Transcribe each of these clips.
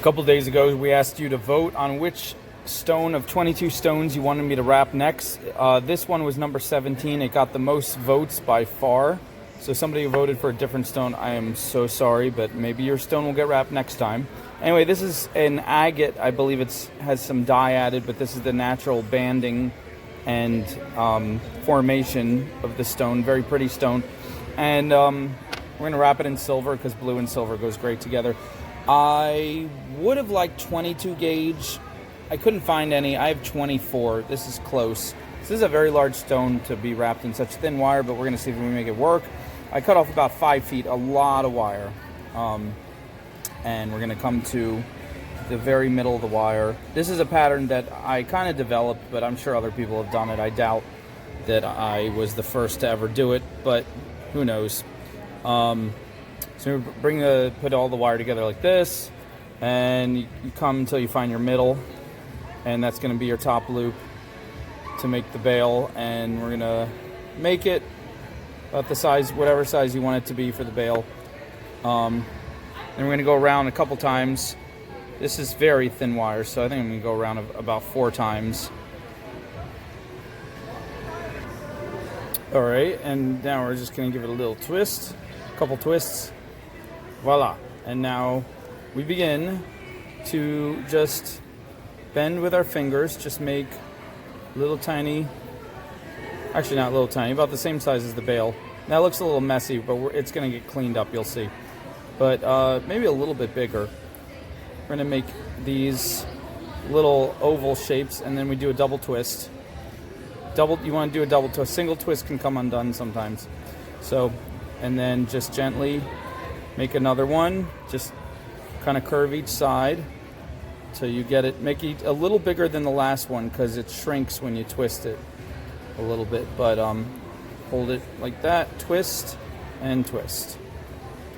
A couple days ago, we asked you to vote on which stone of 22 stones you wanted me to wrap next. This one was number 17. It got the most votes by far. So somebody who voted for a different stone, I am so sorry, but maybe your stone will get wrapped next time. Anyway, this is an agate. I believe it has some dye added, but this is the natural banding and formation of the stone. Very pretty stone. And we're going to wrap it in silver because blue and silver goes great together. I would have liked 22 gauge. I couldn't find any. I have 24. This is close. This is a very large stone to be wrapped in such thin wire, but we're going to see if we can make it work. I cut off about 5 feet, a lot of wire. And we're going to come to the very middle of the wire. This is a pattern that I kind of developed, but I'm sure other people have done it. I doubt that I was the first to ever do it, but who knows. So we put all the wire together like this, and you come until you find your middle, and that's going to be your top loop to make the bail. And we're going to make it about the size, whatever size you want it to be for the bail. And we're going to go around a couple times. This is very thin wire, so I think I'm going to go around about 4 times. All right, and now we're just going to give it a little twist, a couple twists. Voila. And now we begin to just bend with our fingers, just make little tiny, actually not little tiny, about the same size as the bail. Now it looks a little messy, but it's going to get cleaned up, you'll see. But maybe a little bit bigger. We're going to make these little oval shapes, and then we do a double twist. You want to do a double twist. Single twist can come undone sometimes. So, and then just gently make another one. Just kind of curve each side till you get it. Make it a little bigger than the last one because it shrinks when you twist it a little bit. But hold it like that. Twist and twist.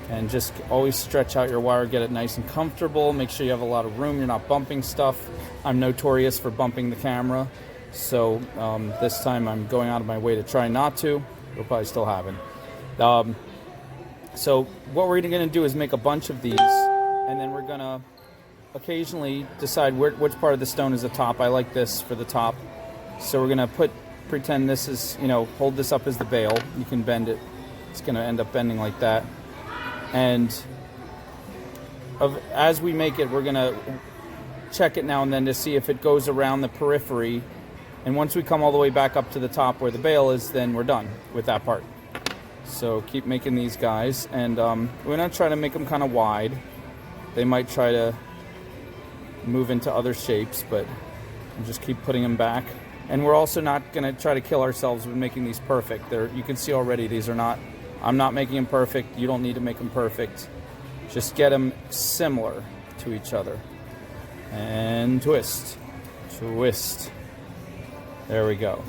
And just always stretch out your wire. Get it nice and comfortable. Make sure you have a lot of room. You're not bumping stuff. I'm notorious for bumping the camera. So this time I'm going out of my way to try not to. It'll probably still happen. So what we're going to do is make a bunch of these, and then we're going to occasionally decide which part of the stone is the top. I like this for the top. So we're going to pretend this is, hold this up as the bail. You can bend it. It's going to end up bending like that. And as we make it, we're going to check it now and then to see if it goes around the periphery. And once we come all the way back up to the top where the bail is, then we're done with that part. So keep making these guys. And we're going to try to make them kind of wide. They might try to move into other shapes, but we'll just keep putting them back. And we're also not going to try to kill ourselves with making these perfect. You can see already these are not, I'm not making them perfect. You don't need to make them perfect. Just get them similar to each other. And twist. Twist. There we go.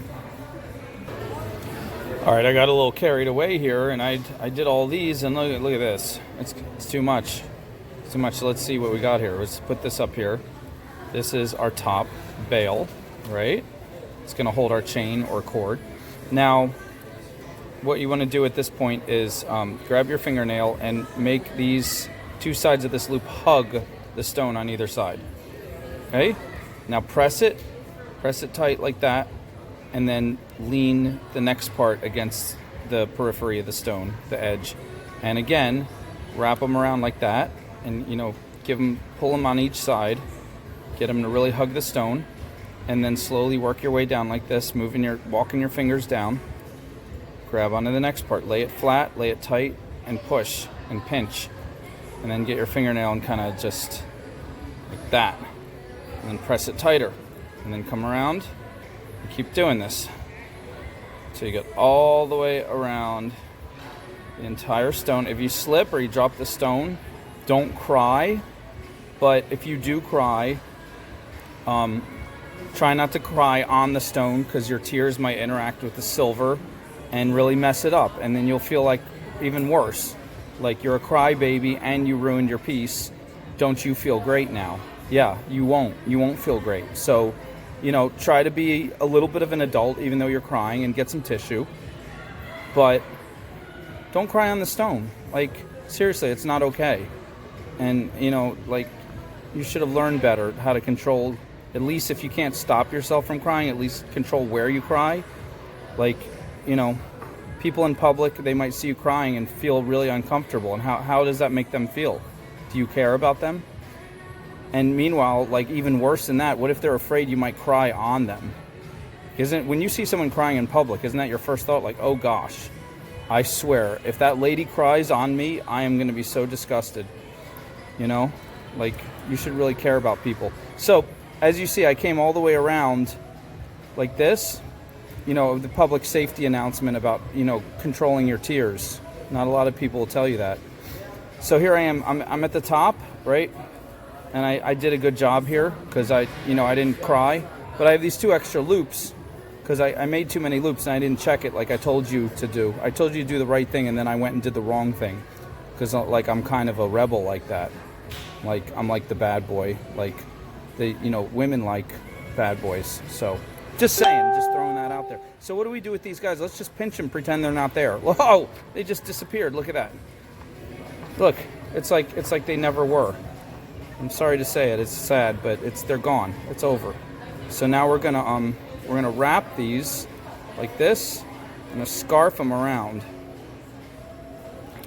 All right, I got a little carried away here, and I did all these, and look at this. It's too much. It's too much. So let's see what we got here. Let's put this up here. This is our top bail, right? It's going to hold our chain or cord. Now, what you want to do at this point is grab your fingernail and make these 2 sides of this loop hug the stone on either side. Okay? Now press it tight like that, and then lean the next part against the periphery of the stone, the edge. And again, wrap them around like that, and pull them on each side, get them to really hug the stone, and then slowly work your way down like this, walking your fingers down. Grab onto the next part, lay it flat, lay it tight, and push and pinch. And then get your fingernail and kind of just like that. And then press it tighter. And then come around and keep doing this. So you get all the way around the entire stone. If you slip or you drop the stone, don't cry. But if you do cry, try not to cry on the stone because your tears might interact with the silver and really mess it up. And then you'll feel like even worse. Like you're a crybaby and you ruined your piece. Don't you feel great now? Yeah, you won't. You won't feel great. So, try to be a little bit of an adult even though you're crying, and get some tissue. But don't cry on the stone. Like, seriously, it's not okay. And, you should have learned better how to control, at least if you can't stop yourself from crying, at least control where you cry. Like, you know, people in public, they might see you crying and feel really uncomfortable. And how does that make them feel? Do you care about them? And meanwhile, like, even worse than that, what if they're afraid you might cry on them? When you see someone crying in public, isn't that your first thought? Like, oh gosh, I swear, if that lady cries on me, I am going to be so disgusted. You know, like, you should really care about people. So, as you see, I came all the way around like this, you know, the public safety announcement about, you know, controlling your tears. Not a lot of people will tell you that. So here I am, I'm at the top, right? And I did a good job here because I didn't cry. But I have these 2 extra loops because I made too many loops and I didn't check it like I told you to do. I told you to do the right thing and then I went and did the wrong thing because, like, I'm kind of a rebel like that. Like, I'm like the bad boy. Like, women like bad boys. So, just saying, just throwing that out there. So what do we do with these guys? Let's just pinch them, pretend they're not there. Whoa, they just disappeared. Look at that. Look, it's like they never were. I'm sorry to say it. It's sad, but they're gone. It's over. So now we're gonna wrap these like this. I'm gonna scarf them around.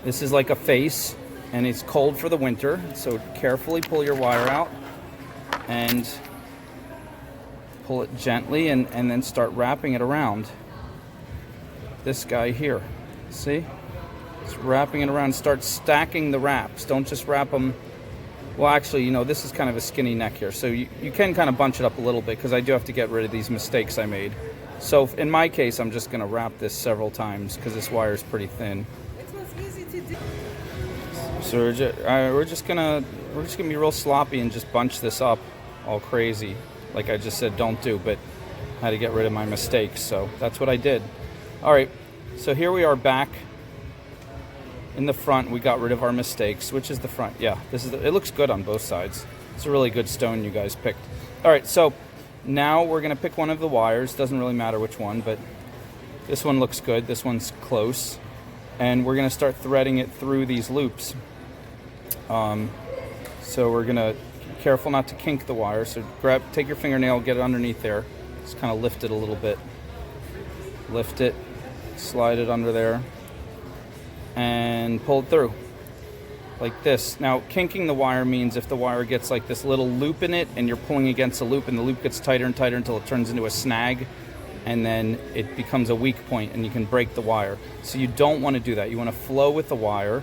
This is like a face, and it's cold for the winter. So carefully pull your wire out and pull it gently, and then start wrapping it around this guy here. See? Just wrapping it around. Start stacking the wraps. Don't just wrap them. Well, actually, you know, this is kind of a skinny neck here, so you can kind of bunch it up a little bit because I do have to get rid of these mistakes I made. So in my case, I'm just going to wrap this several times because this wire is pretty thin. It was easy to do. So we're just gonna be real sloppy and just bunch this up all crazy, like I just said don't do, but I had to get rid of my mistakes, so that's what I did. All right, so here we are back in the front. We got rid of our mistakes. Which is the front? Yeah, it looks good on both sides. It's a really good stone you guys picked. All right, so now we're gonna pick one of the wires. Doesn't really matter which one, but this one looks good. This one's close, and we're gonna start threading it through these loops. So we're gonna be careful not to kink the wire. So take your fingernail, get it underneath there. Just kind of lift it a little bit. Lift it, slide it under there, and pull it through like this. Now, kinking the wire means if the wire gets like this little loop in it and you're pulling against a loop and the loop gets tighter and tighter until it turns into a snag, and then it becomes a weak point and you can break the wire. So you don't want to do that. You want to flow with the wire.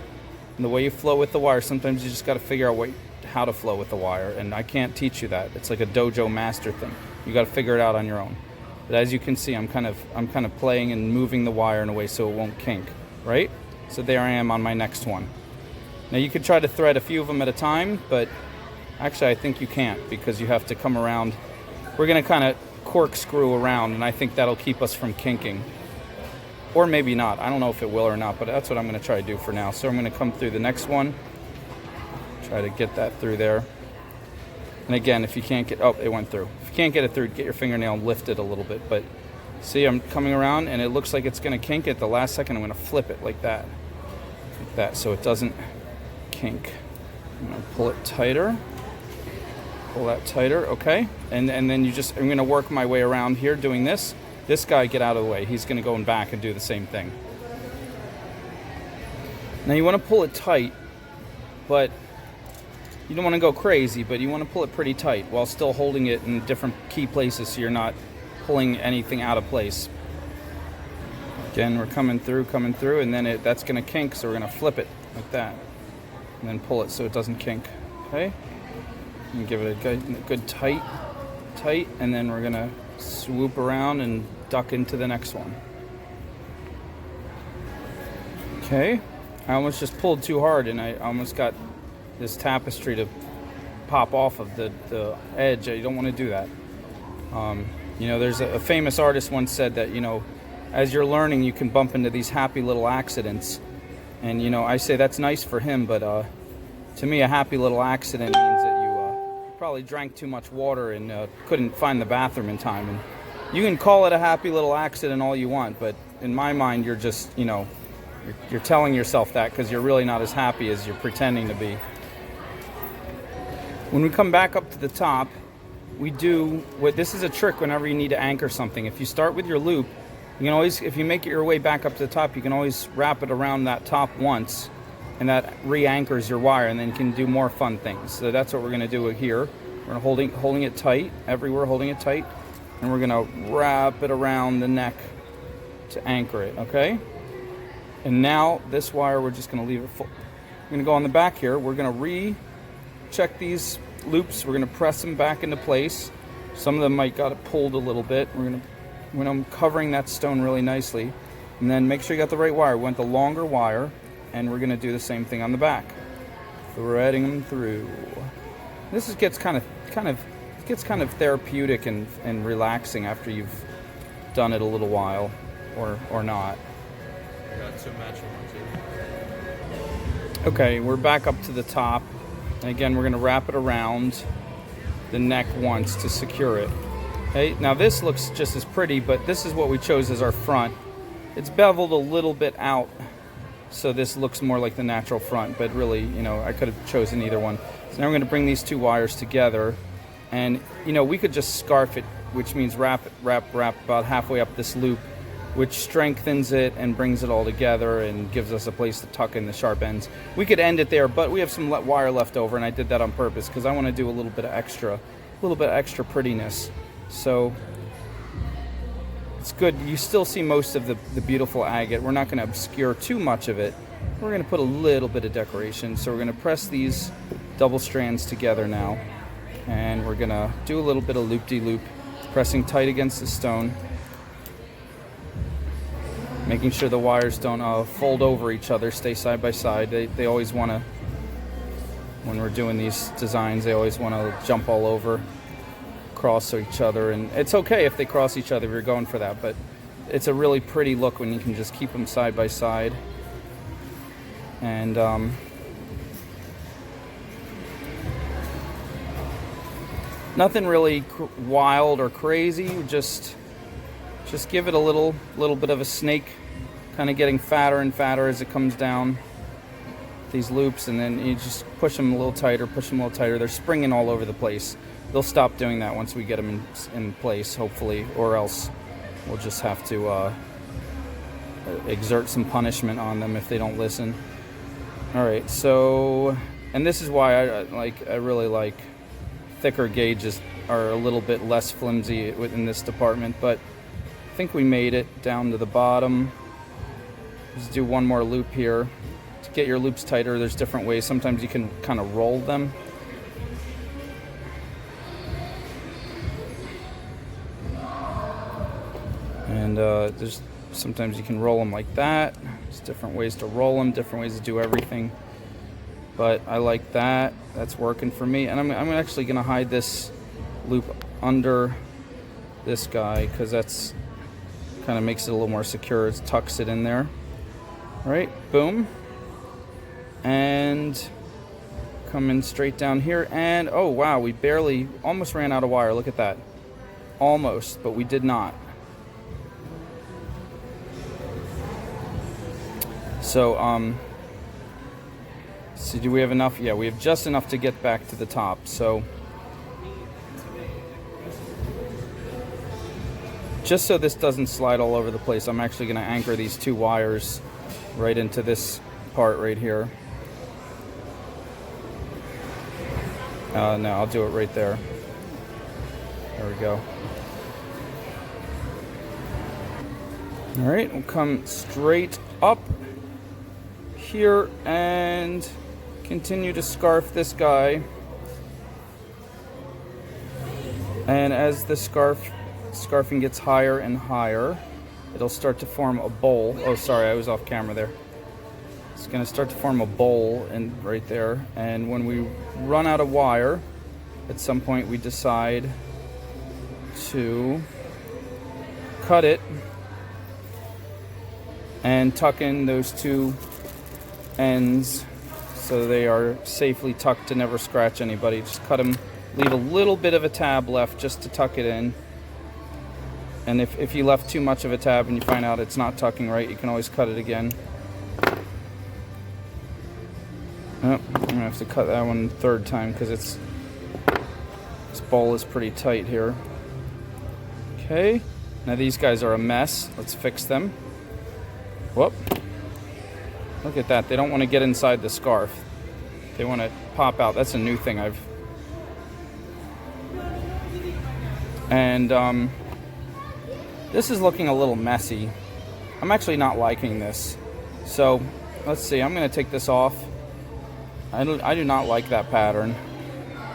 And the way you flow with the wire, sometimes you just got to figure out how to flow with the wire, and I can't teach you that. It's like a dojo master thing. You got to figure it out on your own. But as you can see, I'm kind of playing and moving the wire in a way so it won't kink, right? So there I am on my next one. Now you could try to thread a few of them at a time, but actually I think you can't because you have to come around. We're going to kind of corkscrew around, and I think that'll keep us from kinking. Or maybe not. I don't know if it will or not, but that's what I'm going to try to do for now. So I'm going to come through the next one. Try to get that through there. And again, if you can't get... Oh, it went through. If you can't get it through, get your fingernail and lift it a little bit. But see, I'm coming around, and it looks like it's going to kink at the last second. I'm going to flip it like that. Like that, so it doesn't kink. I'm going to pull it tighter. Pull that tighter, okay. And then I'm going to work my way around here doing this. This guy, get out of the way. He's going to go in back and do the same thing. Now you want to pull it tight, but you don't want to go crazy, but you want to pull it pretty tight while still holding it in different key places so you're not pulling anything out of place. Again, we're coming through, and then that's going to kink, so we're going to flip it like that. And then pull it so it doesn't kink, okay? And give it a good tight, and then we're going to swoop around and duck into the next one. Okay, I almost just pulled too hard and I almost got this tapestry to pop off of the edge. You don't want to do that. There's a famous artist once said that, as you're learning, you can bump into these happy little accidents. And, I say that's nice for him, but to me, a happy little accident means that you probably drank too much water and couldn't find the bathroom in time. And you can call it a happy little accident all you want, but in my mind, you're just, you're telling yourself that because you're really not as happy as you're pretending to be. When we come back up to the top, we do what this is a trick whenever you need to anchor something. If you start with your loop, you can always, if you make it your way back up to the top, you can always wrap it around that top once, and that re-anchors your wire, and then you can do more fun things. So that's what we're going to do here. We're holding it tight everywhere, holding it tight, and we're going to wrap it around the neck to anchor it. Okay. And now this wire, we're just going to leave it full. We're going to go on the back here. We're going to recheck these loops. We're going to press them back into place. Some of them might got it pulled a little bit. When I'm covering that stone really nicely, and then make sure you got the right wire. We want the longer wire, and we're going to do the same thing on the back, threading them through. This gets kind of therapeutic and relaxing after you've done it a little while, or not. Got two matching ones here. Okay, we're back up to the top, and again we're going to wrap it around the neck once to secure it. Okay, now this looks just as pretty, but this is what we chose as our front. It's beveled a little bit out, so this looks more like the natural front, but really, you know, I could have chosen either one. So now we're going to bring these two wires together, and you know, we could just scarf it, which means wrap about halfway up this loop, which strengthens it and brings it all together and gives us a place to tuck in the sharp ends. We could end it there, but we have some wire left over, and I did that on purpose because I want to do a little bit of extra prettiness. So it's good. You still see most of the beautiful agate. We're not going to obscure too much of it. We're going to put a little bit of decoration. So we're going to press these double strands together now, and we're going to do a little bit of loop-de-loop, pressing tight against the stone, making sure the wires don't fold over each other, stay side by side. They always want to, when we're doing these designs, they always want to jump all over, cross each other, and it's okay if they cross each other if you're going for that, but it's a really pretty look when you can just keep them side by side. And nothing really wild or crazy, just give it a little bit of a snake, kind of getting fatter and fatter as it comes down these loops, and then you just push them a little tighter, They're springing all over the place. They'll stop doing that once we get them in place, hopefully, or else we'll just have to exert some punishment on them if they don't listen. All right, so, and this is why I really like thicker gauges are a little bit less flimsy within this department, but I think we made it down to the bottom. Let's do one more loop here. To get your loops tighter, there's different ways. Sometimes you can kind of roll them. And sometimes you can roll them like that. There's different ways to roll them, different ways to do everything. But I like that. That's working for me. And I'm actually going to hide this loop under this guy because that's kind of makes it a little more secure. It tucks it in there. All right, boom. And coming straight down here. And oh wow, we almost ran out of wire. Look at that. Almost, but we did not. So, do we have enough? Yeah, we have just enough to get back to the top. So, just so this doesn't slide all over the place, I'm actually going to anchor these two wires right into this part right here. No, I'll do it right there. There we go. All right, we'll come straight up here and continue to scarf this guy. And as the scarfing gets higher and higher, it'll start to form a bowl. Oh, sorry, I was off camera there. It's going to start to form a bowl right there. And when we run out of wire, at some point we decide to cut it and tuck in those two ends so they are safely tucked to never scratch anybody. Just cut them, leave a little bit of a tab left just to tuck it in. And if you left too much of a tab and you find out it's not tucking right, you can always cut it again. Oh, I'm gonna have to cut that one third time because it's bowl is pretty tight here. Okay, now these guys are a mess. Let's fix them. Whoop. Look at that. They don't want to get inside the scarf. They want to pop out. That's a new thing I've... And this is looking a little messy. I'm actually not liking this. So let's see. I'm going to take this off. I do not like that pattern.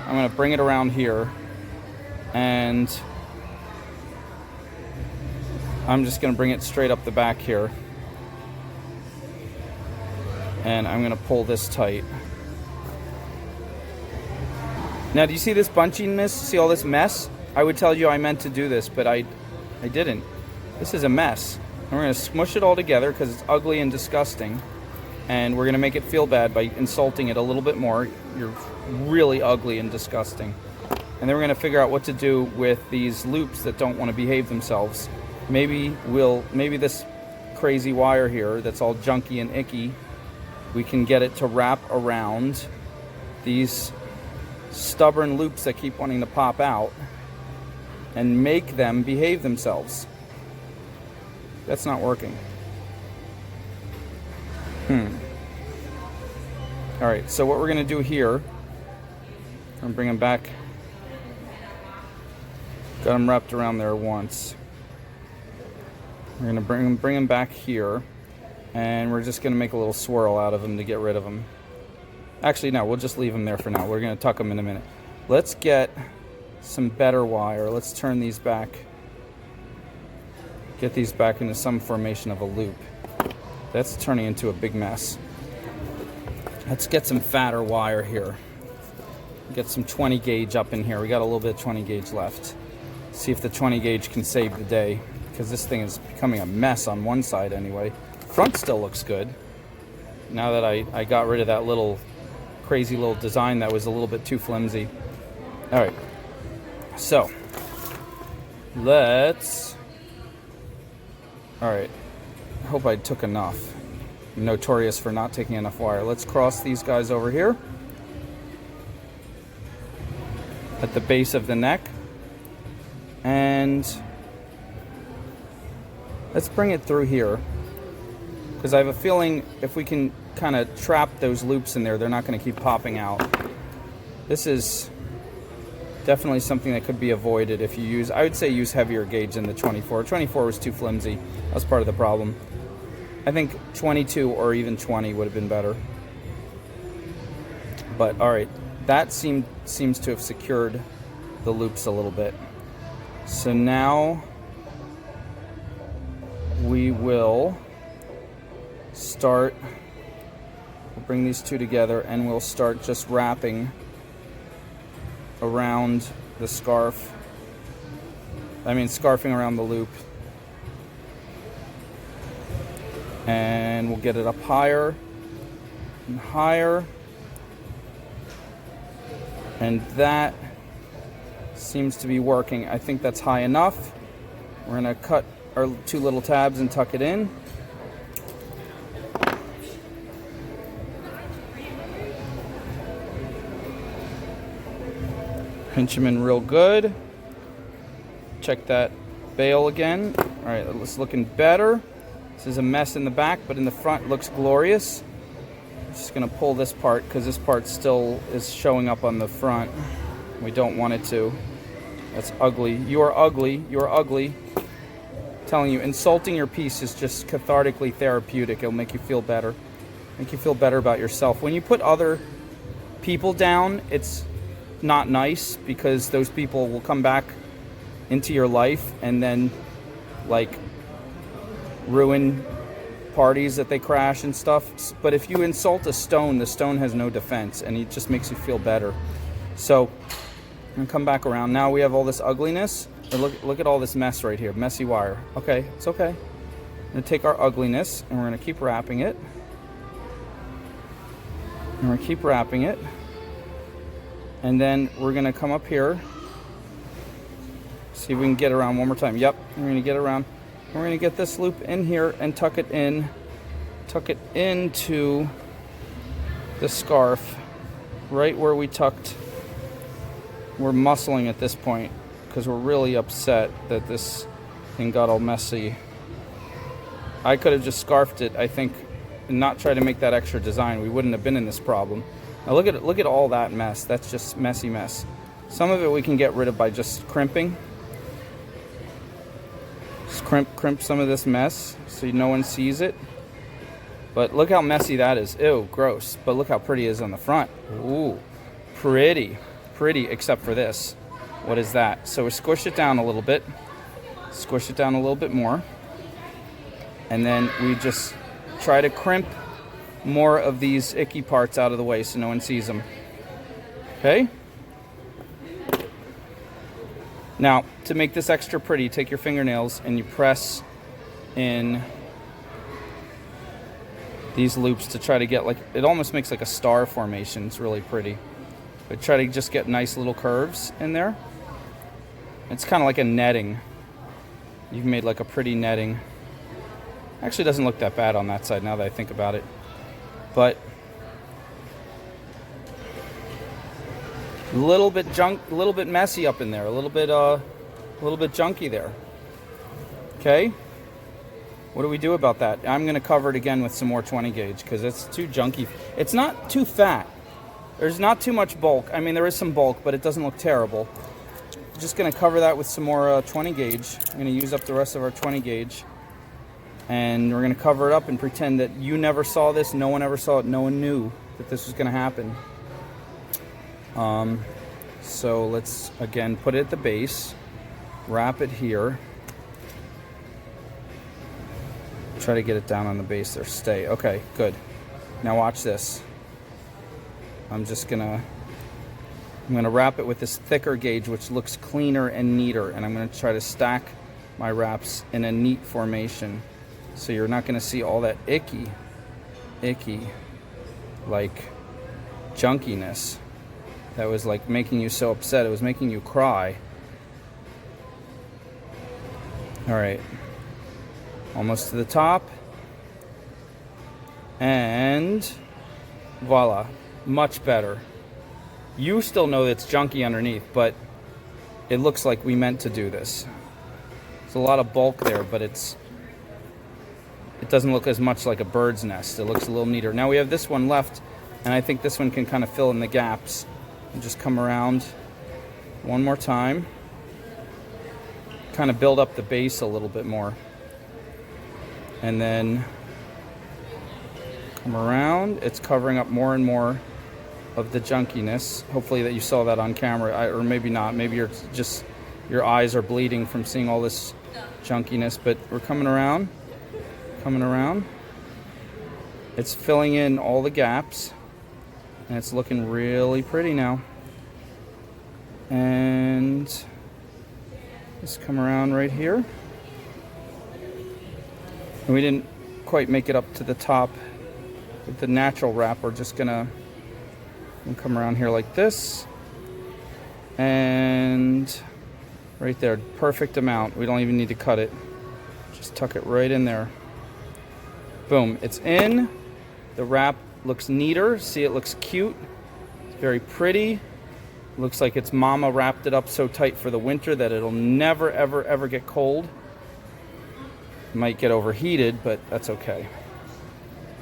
I'm going to bring it around here. And I'm just going to bring it straight up the back here. And I'm going to pull this tight. Now, do you see this bunchiness? See all this mess? I would tell you I meant to do this, but I didn't. This is a mess. And we're going to smush it all together because it's ugly and disgusting. And we're going to make it feel bad by insulting it a little bit more. You're really ugly and disgusting. And then we're going to figure out what to do with these loops that don't want to behave themselves. Maybe this crazy wire here that's all junky and icky, we can get it to wrap around these stubborn loops that keep wanting to pop out and make them behave themselves. That's not working. Alright, so what we're going to do here, I'm going to bring them back. Got them wrapped around there once. We're going to bring them back here, and we're just going to make a little swirl out of them to get rid of them. Actually, no, we'll just leave them there for now. We're going to tuck them in a minute. Let's get some better wire. Let's turn these back. Get these back into some formation of a loop. That's turning into a big mess. Let's get some fatter wire here. Get some 20 gauge up in here. We got a little bit of 20 gauge left. See if the 20 gauge can save the day, because this thing is becoming a mess on one side anyway. Front still looks good. Now that I got rid of that little crazy little design that was a little bit too flimsy. All right, so let's... All right, I hope I took enough. I'm notorious for not taking enough wire. Let's cross these guys over here at the base of the neck, and let's bring it through here, because I have a feeling if we can kind of trap those loops in there, they're not going to keep popping out. This is definitely something that could be avoided if you use, I would say use heavier gauge than the 24. 24 was too flimsy. That was part of the problem. I think 22 or even 20 would have been better. But all right, that seems to have secured the loops a little bit. So now we will start, we'll bring these two together and we'll start just wrapping around the scarf. Scarfing around the loop. And we'll get it up higher and higher. And that seems to be working. I think that's high enough. We're going to cut our two little tabs and tuck it in. Pinch them in real good. Check that bail again. All right, it's looking better. This is a mess in the back, but in the front it looks glorious. Just gonna pull this part because this part still is showing up on the front. We don't want it to. That's ugly. You are ugly. You are ugly. I'm telling you, insulting your piece is just cathartically therapeutic. It'll make you feel better. Make you feel better about yourself. When you put other people down, it's not nice, because those people will come back into your life and then like ruin parties that they crash and stuff. But if you insult a stone, the stone has no defense, and it just makes you feel better. So I'm gonna come back around. Now we have all this ugliness. Look at all this mess right here. Messy wire. Okay, it's okay. I'm gonna take our ugliness and we're gonna keep wrapping it. And we're gonna keep wrapping it. And then we're going to come up here. See if we can get around one more time. Yep, we're going to get around. We're going to get this loop in here and tuck it in. Tuck it into the scarf. Right where we tucked we're muscling at this point because we're really upset that this thing got all messy. I could have just scarfed it, I think, and not try to make that extra design. We wouldn't have been in this problem. Now look at all that mess. That's just messy mess. Some of it we can get rid of by just crimping. Just crimp some of this mess so no one sees it. But look how messy that is. Ew, gross. But look how pretty it is on the front. Ooh, pretty. Pretty, except for this. What is that? So we squish it down a little bit. Squish it down a little bit more. And then we just try to crimp more of these icky parts out of the way so no one sees them. Okay? Now, to make this extra pretty, take your fingernails and you press in these loops to try to get like, it almost makes like a star formation. It's really pretty. But try to just get nice little curves in there. It's kind of like a netting. You've made like a pretty netting. Actually doesn't look that bad on that side now that I think about it. But a little bit messy up in there, a little bit junky there. Okay? What do we do about that? I'm going to cover it again with some more 20 gauge because it's too junky. It's not too fat. There's not too much bulk. I mean, there is some bulk, but it doesn't look terrible. Just going to cover that with some more 20 gauge. I'm going to use up the rest of our 20 gauge. And we're going to cover it up and pretend that you never saw this, no one ever saw it, no one knew that this was going to happen. So let's, again, put it at the base, wrap it here. Try to get it down on the base there. Stay. Okay, good. Now watch this. I'm gonna wrap it with this thicker gauge, which looks cleaner and neater, and I'm gonna try to stack my wraps in a neat formation. So you're not gonna see all that icky, like junkiness that was like making you so upset. It was making you cry. All right, almost to the top, and voila, much better. You still know it's junky underneath, but it looks like we meant to do this. There's a lot of bulk there, but it doesn't look as much like a bird's nest. It looks a little neater. Now we have this one left, and I think this one can kind of fill in the gaps. And just come around one more time. Kind of build up the base a little bit more. And then come around. It's covering up more and more of the junkiness. Hopefully that you saw that on camera, or maybe not. Maybe your eyes are bleeding from seeing all this junkiness, but we're coming around. It's filling in all the gaps, and it's looking really pretty now. And just come around right here. And we didn't quite make it up to the top with the natural wrap. We're just gonna come around here like this, and right there, perfect amount. We don't even need to cut it. Just tuck it right in there. Boom, it's in. The wrap looks neater. See, it looks cute. It's very pretty. Looks like its mama wrapped it up so tight for the winter that it'll never, ever, ever get cold. Might get overheated, but that's okay.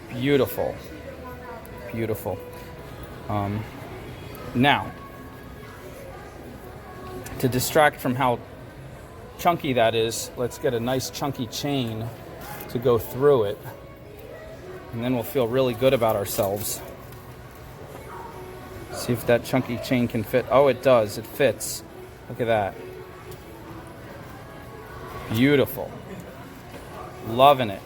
Beautiful. Beautiful. Now, to distract from how chunky that is, let's get a nice chunky chain to go through it. And then we'll feel really good about ourselves. See if that chunky chain can fit. Oh, it does. It fits. Look at that. Beautiful. Loving it.